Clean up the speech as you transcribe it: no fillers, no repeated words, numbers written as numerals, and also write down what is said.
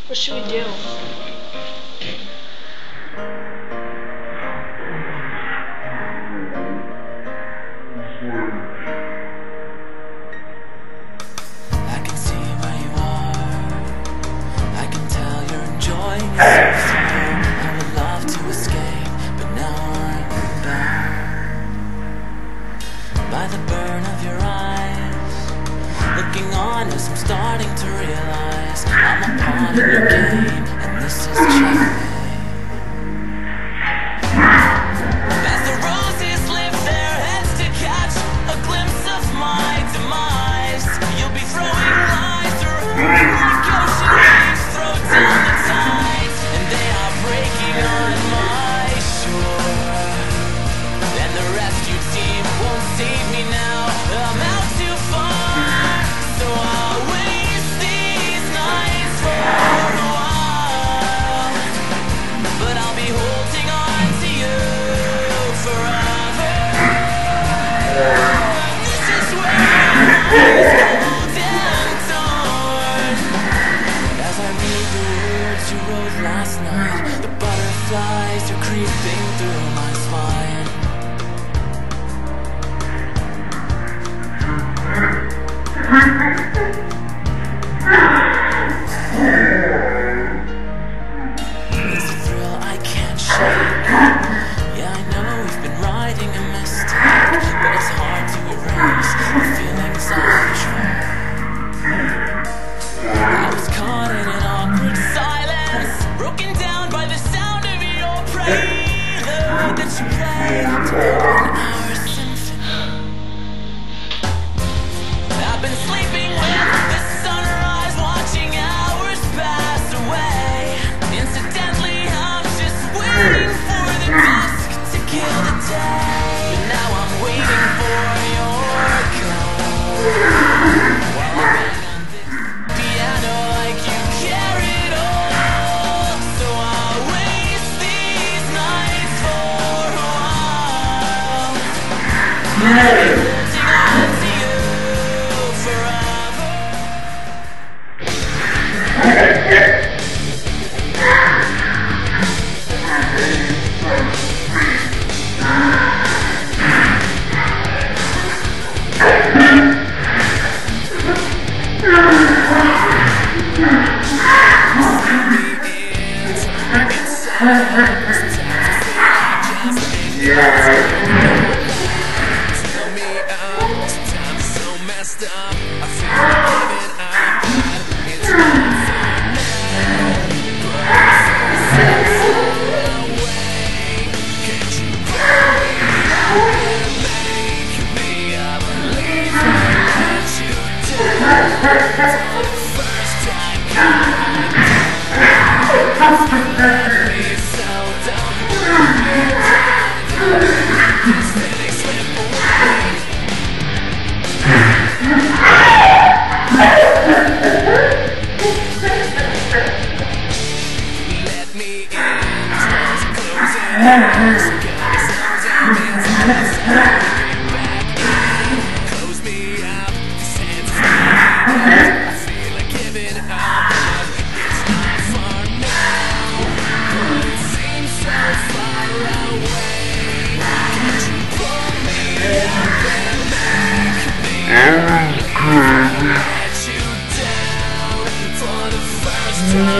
What should we do? I can see where you are. I can tell you're enjoying yourself somehow. I would love to escape, but now I'm bound by the burn of your eyes. Looking on as I'm starting to realize I'm a pawn in your game, and this is checkmate. As the roses lift their heads to catch a glimpse of my demise, you'll be throwing lies through like ocean waves throw down the tides, and they are breaking on my shore. And the rescue team won't save me now, I'm out too far. So I'll waste these nights for a while, but I'll be holding on to you forever. This is where it's cold and torn. As I read the words you wrote last night, the butterflies are creeping through my spine. It's a thrill I can't shake. Yeah, I know we've been riding a mistake, but it's hard to erase the feelings I betrayed. I was caught in an awkward silence, broken down by the sound of your prelude that you played in our symphony. I've been sleeping with the sunrise, watching hours pass away. Incidentally, I'm just waiting for the dusk to kill the day. But now I'm waiting for your call, while I bang on this piano like you care it all. So I'll waste these nights for a while. Holding on to you forever. Tell me sometimes it's so messed up. I feel like giving up, but it's not for now. But it's so far away. Can't you pull me up and make me a believer? Let you down for the first time. Please, so don't these feelings slip away. Let me in, doors closing. Got sounds out inside, back in. Close me up, this ends me. I feel like giving up. It's not far now, but it seems so far away. Can't you pull me up and make me let you down for the first time?